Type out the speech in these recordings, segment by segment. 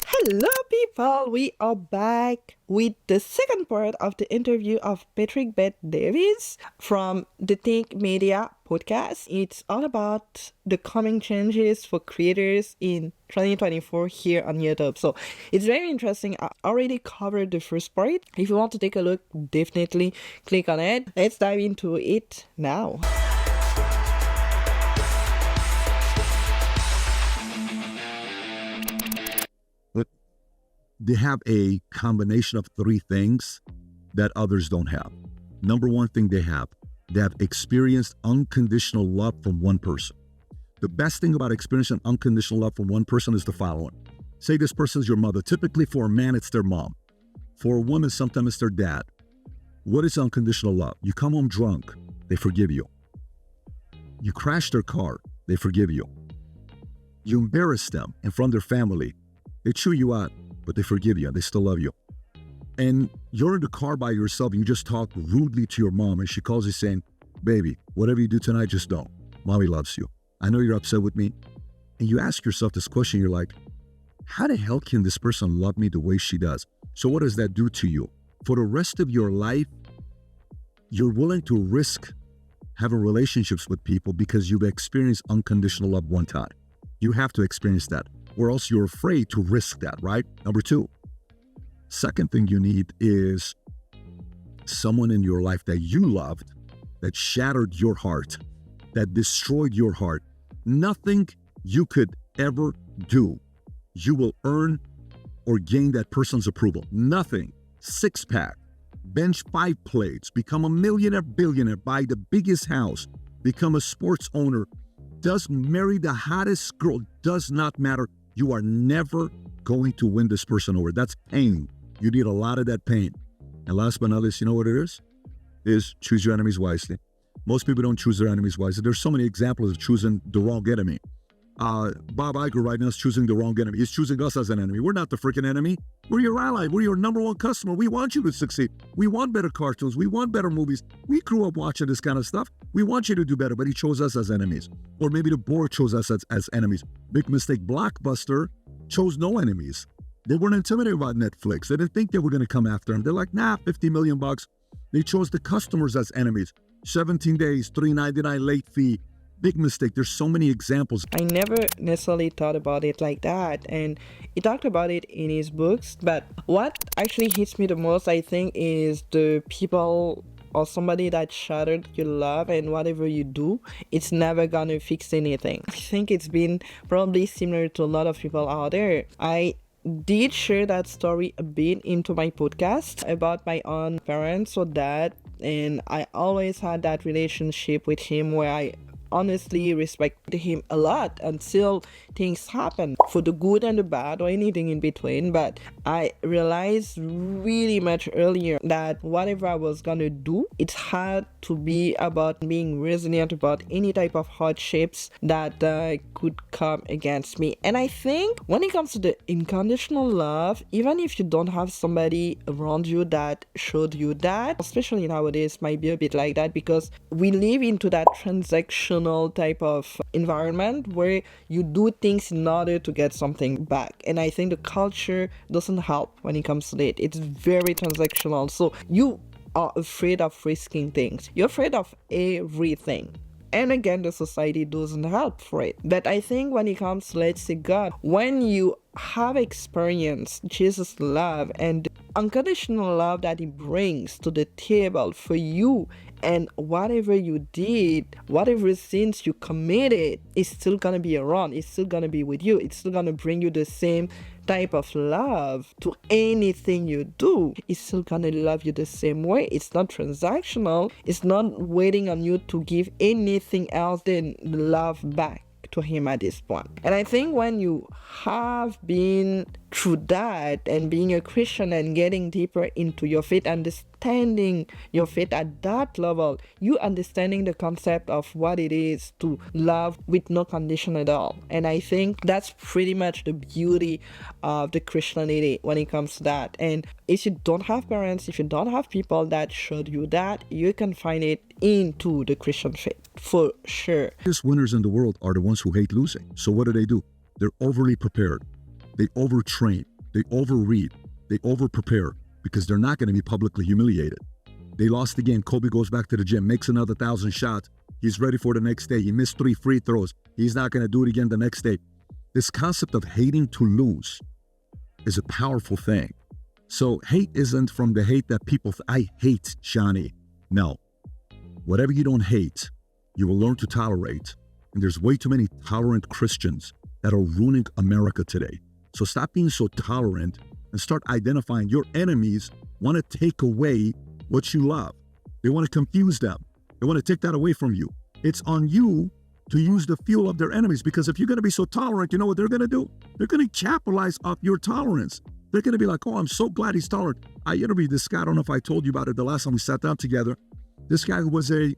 Hello, people. We are back with the second part of the interview of Patrick Beth Davies from the Think Media podcast. It's all about the coming changes for creators in 2024 here on YouTube. So it's very interesting. I already covered the first part. If you want to take a look, definitely click on it. Let's dive into it now. They have a combination of three things that others don't have. Number one thing they have experienced unconditional love from one person. The best thing about experiencing unconditional love from one person is the following. Say this person's your mother. Typically for a man, it's their mom. For a woman, sometimes it's their dad. What is unconditional love? You come home drunk, they forgive you. You crash their car, they forgive you. You embarrass them in front of their family, they chew you out, but they forgive you and they still love you. And you're in the car by yourself and you just talk rudely to your mom and she calls you saying, baby, whatever you do tonight, just don't. Mommy loves you. I know you're upset with me. And you ask yourself this question, you're like, how the hell can this person love me the way she does? So what does that do to you? For the rest of your life, you're willing to risk having relationships with people because you've experienced unconditional love one time. You have to experience that, or else you're afraid to risk that, right? Number two, second thing you need is someone in your life that you loved, that shattered your heart, that destroyed your heart. Nothing you could ever do, you will earn or gain that person's approval. Nothing. Six-pack, bench 5 plates, become a millionaire, billionaire, buy the biggest house, become a sports owner, marry the hottest girl, does not matter. You are never going to win this person over. That's pain. You need a lot of that pain. And last but not least, you know what it is? Is choose your enemies wisely. Most people don't choose their enemies wisely. There's so many examples of choosing the wrong enemy. Bob Iger right now is choosing the wrong enemy. He's choosing us as an enemy. We're not the freaking enemy. We're your ally. We're your number one customer. We want you to succeed. We want better cartoons. We want better movies. We grew up watching this kind of stuff. We want you to do better, but he chose us as enemies. Or maybe the board chose us as enemies. Big mistake. Blockbuster chose no enemies. They weren't intimidated about Netflix. They didn't think they were going to come after him. They're like, nah, $50 million. They chose the customers as enemies. 17 days, $3.99 late fee. Big mistake. There's so many examples. I never necessarily thought about it like that, and he talked about it in his books. But what actually hits me the most, I think, is the people or somebody that shattered your love, and whatever you do, it's never gonna fix anything. I think it's been probably similar to a lot of people out there. I did share that story a bit into my podcast about my own parents or dad, and I always had that relationship with him where I honestly respected him a lot until things happen, for the good and the bad or anything in between. But I realized really much earlier that whatever I was gonna do, it had to be about being resilient about any type of hardships that could come against me. And I think when it comes to the unconditional love, even if you don't have somebody around you that showed you that, especially nowadays might be a bit like that, because we live into that transactional type of environment where you do things in order to get something back. And I think the culture doesn't help when it comes to it. It's very transactional. So you are afraid of risking things. You're afraid of everything. And again, the society doesn't help for it. But I think when it comes to, let's say, God, when you have experienced Jesus' love and the unconditional love that he brings to the table for you, and whatever you did, whatever sins you committed, is still gonna be around. It's still gonna be with you. It's still gonna bring you the same type of love to anything you do. It's still gonna love you the same way. It's not transactional. It's not waiting on you to give anything else than love back to him at this point. And I think when you have been through that and being a Christian and getting deeper into your faith, understanding your faith at that level, you understanding the concept of what it is to love with no condition at all. And I think that's pretty much the beauty of the Christianity when it comes to that. And if you don't have parents, if you don't have people that showed you that, you can find it into the Christian faith for sure. The biggest winners in the world are the ones who hate losing. So what do? They're overly prepared. They overtrain. They overread, they over-prepare because they're not going to be publicly humiliated. They lost the game. Kobe goes back to the gym, makes another 1,000 shots. He's ready for the next day. He missed 3 free throws. He's not going to do it again the next day. This concept of hating to lose is a powerful thing. So hate isn't from the hate that people, I hate Johnny. No. Whatever you don't hate, you will learn to tolerate. And there's way too many tolerant Christians that are ruining America today. So stop being so tolerant and start identifying your enemies want to take away what you love. They want to confuse them. They want to take that away from you. It's on you to use the fuel of their enemies, because if you're going to be so tolerant, you know what they're going to do? They're going to capitalize off your tolerance. They're going to be like, oh, I'm so glad he's tolerant. I interviewed this guy. I don't know if I told you about it the last time we sat down together. This guy who was a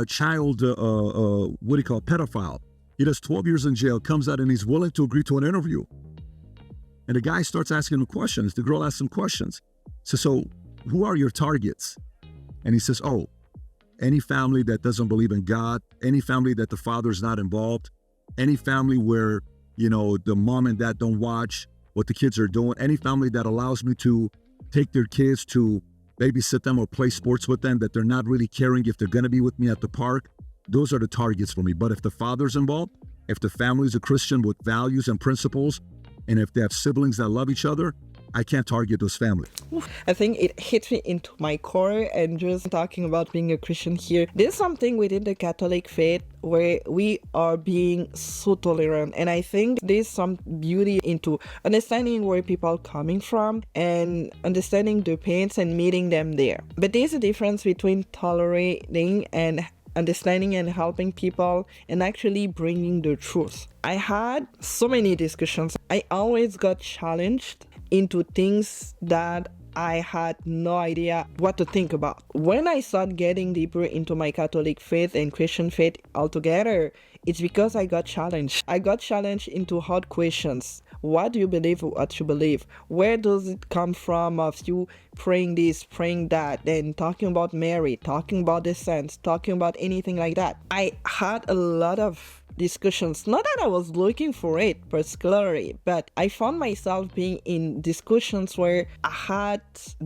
child, pedophile. He does 12 years in jail, comes out, and he's willing to agree to an interview. And the guy starts asking him questions. The girl asks him questions. So who are your targets? And he says, oh, any family that doesn't believe in God, any family that the father's not involved, any family where, the mom and dad don't watch what the kids are doing, any family that allows me to take their kids to babysit them or play sports with them, that they're not really caring if they're going to be with me at the park, those are the targets for me. But if the father's involved, if the family's a Christian with values and principles, and if they have siblings that love each other, I can't target those families. I think it hits me into my core, and just talking about being a Christian here, there's something within the Catholic faith where we are being so tolerant, and I think there's some beauty into understanding where people are coming from and understanding their pains and meeting them there. But there's a difference between tolerating and understanding and helping people and actually bringing the truth. I had so many discussions. I always got challenged into things that I had no idea what to think about. When I started getting deeper into my Catholic faith and Christian faith altogether, it's because I got challenged. I got challenged into hard questions. What do you believe? What you believe? Where does it come from of you praying this, praying that, and talking about Mary, talking about the saints, talking about anything like that? I had a lot of discussions. Not that I was looking for it particularly, but I found myself being in discussions where I had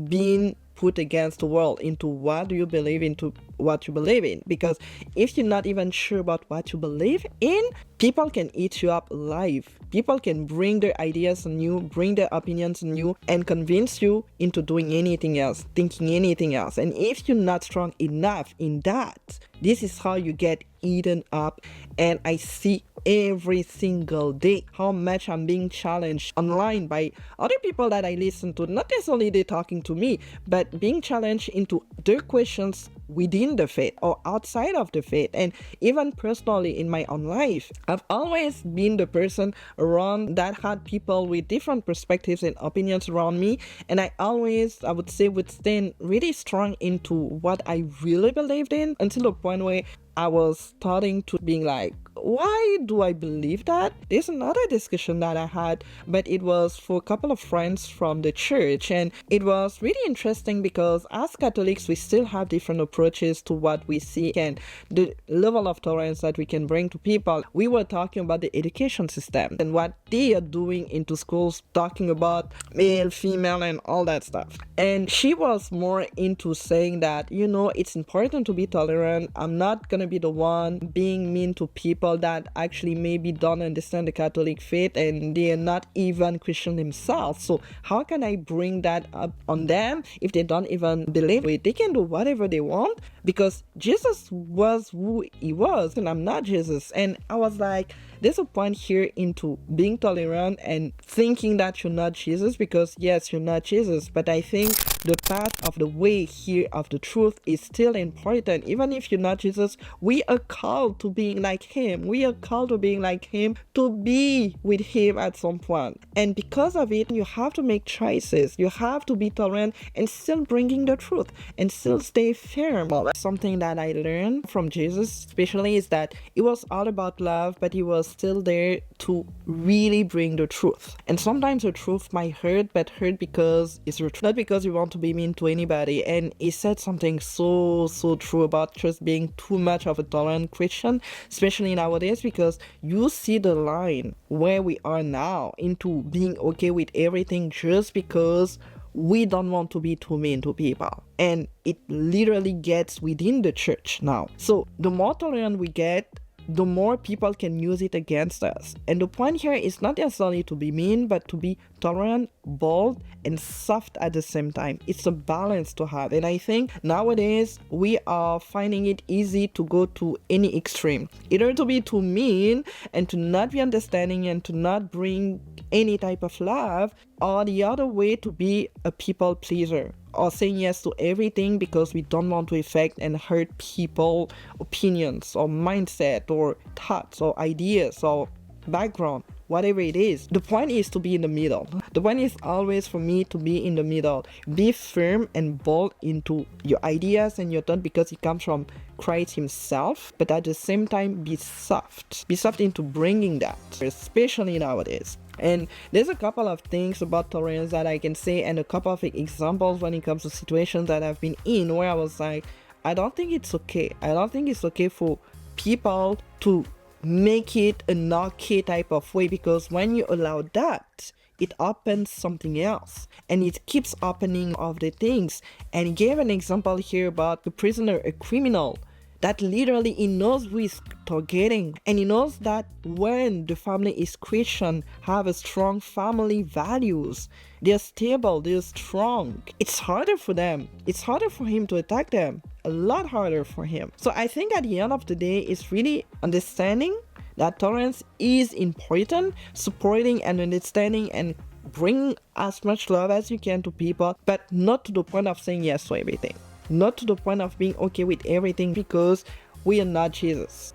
been put against the world into what do you believe into what you believe in. Because if you're not even sure about what you believe in, people can eat you up alive. People can bring their ideas on you, bring their opinions on you, and convince you into doing anything else, thinking anything else. And if you're not strong enough in that, this is how you get eaten up. And I see every single day how much I'm being challenged online by other people that I listen to. Not necessarily they talking to me, but being challenged into their questions within the faith or outside of the faith. And even personally in my own life, I've always been the person around that had people with different perspectives and opinions around me, and I would say would stand really strong into what I really believed in, until the point where I was starting to being like, why do I believe that? There's another discussion that I had, but it was for a couple of friends from the church, and it was really interesting because as Catholics, we still have different approaches to what we see and the level of tolerance that we can bring to people. We were talking about the education system and what they are doing into schools, talking about male, female, and all that stuff. And she was more into saying that, it's important to be tolerant. I'm not gonna be the one being mean to people that actually maybe don't understand the Catholic faith and they are not even Christian themselves. So how can I bring that up on them if they don't even believe it? They can do whatever they want because Jesus was who he was and I'm not Jesus. And I was like, there's a point here into being tolerant and thinking that you're not Jesus, because yes, you're not Jesus, but I think the path of the way here of the truth is still important. Even if you're not Jesus, we are called to being like him. We are called to being like him, to be with him at some point. And because of it, you have to make choices. You have to be tolerant and still bringing the truth and still stay firm. But something that I learned from Jesus especially is that it was all about love, but he was still there to really bring the truth. And sometimes the truth might hurt, but hurt because it's the truth, not because you want to be mean to anybody. And he said something so true about just being too much of a tolerant Christian, especially nowadays, because you see the line where we are now into being okay with everything just because we don't want to be too mean to people. And it literally gets within the church now. So the more tolerant we get, the more people can use it against us. And the point here is not necessarily to be mean, but to be tolerant, bold, and soft at the same time. It's a balance to have. And I think nowadays we are finding it easy to go to any extreme. Either to be too mean and to not be understanding and to not bring any type of love, or the other way to be a people pleaser, or saying yes to everything because we don't want to affect and hurt people opinions or mindset or thoughts or ideas or background, whatever it is. The point is to be in the middle. The point is always for me to be in the middle. Be firm and bold into your ideas and your thought because it comes from Christ himself, but at the same time be soft. Be soft into bringing that, especially nowadays. And there's a couple of things about tolerance that I can say, and a couple of examples when it comes to situations that I've been in where I was like, I don't think it's okay. I don't think it's okay for people to make it an okay type of way, because when you allow that, it opens something else and it keeps opening of the things. And he gave an example here about the prisoner, a criminal, that literally he knows who is targeting, and he knows that when the family is Christian, have a strong family values, they're stable, they're strong, it's harder for them, it's harder for him to attack them, a lot harder for him. So I think at the end of the day, it's really understanding that tolerance is important, supporting and understanding and bring as much love as you can to people, but not to the point of saying yes to everything. Not to the point of being okay with everything, because we are not Jesus.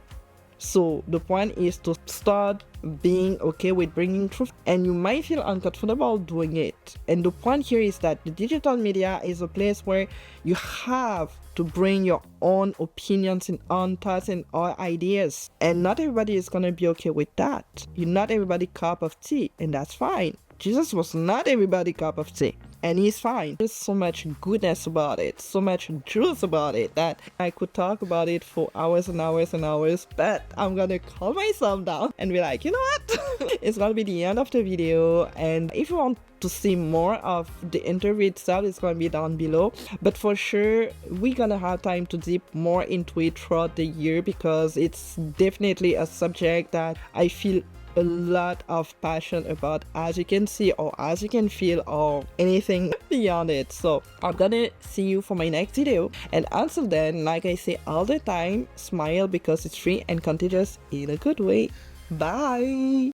So the point is to start being okay with bringing truth, and you might feel uncomfortable doing it. And the point here is that the digital media is a place where you have to bring your own opinions and own thoughts and own ideas, and not everybody is going to be okay with that. You're not everybody's cup of tea, and that's fine. Jesus was not everybody's cup of tea, and he's fine. There's so much goodness about it, so much juice about it, that I could talk about it for hours and hours and hours, but I'm gonna calm myself down and be like, you know what? It's gonna be the end of the video, and if you want to see more of the interview itself, it's gonna be down below. But for sure, we're gonna have time to dip more into it throughout the year, because it's definitely a subject that I feel a lot of passion about, as you can see or as you can feel, or anything beyond it. So I'm gonna see you for my next video, and until then, like I say all the time, smile because it's free and contagious in a good way. Bye.